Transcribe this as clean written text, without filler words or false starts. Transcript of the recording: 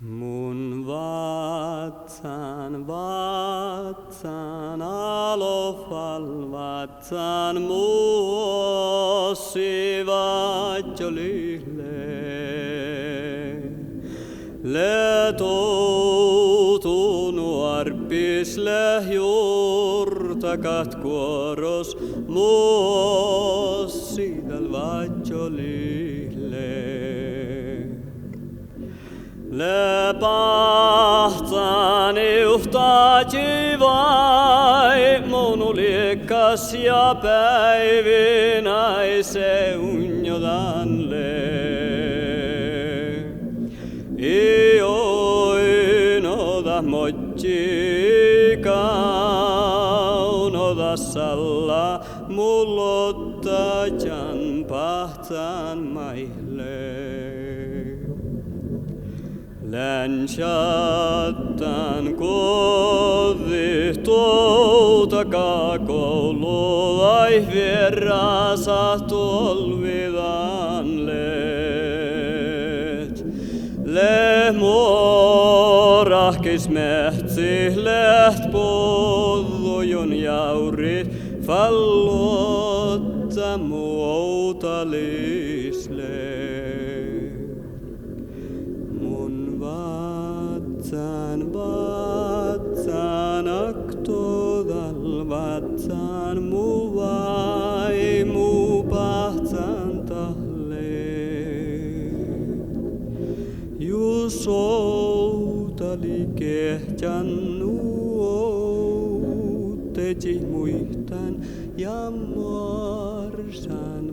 Mun vatsan alofal vatsan muussivat jo lyhle. Le toutunu arpisle juurtakat kuoros muossidal vatjo lyhle. Le pahtani uhtaji vai monu liekkas ja päivinäise unjodanle. Ioinoda mochi kaunoda salla mullottajan pahtan maille. Länsjattan kodih tuutakaa koululai vierasa tolvidan let. Le morahkis mehtsi leht pollujon jaurit fallotta muuta lisle. Vatsan aktodal vatsan mu vai mu pahtsan tahle. Ju soutali kehtjan nuoteji muistan ja morsan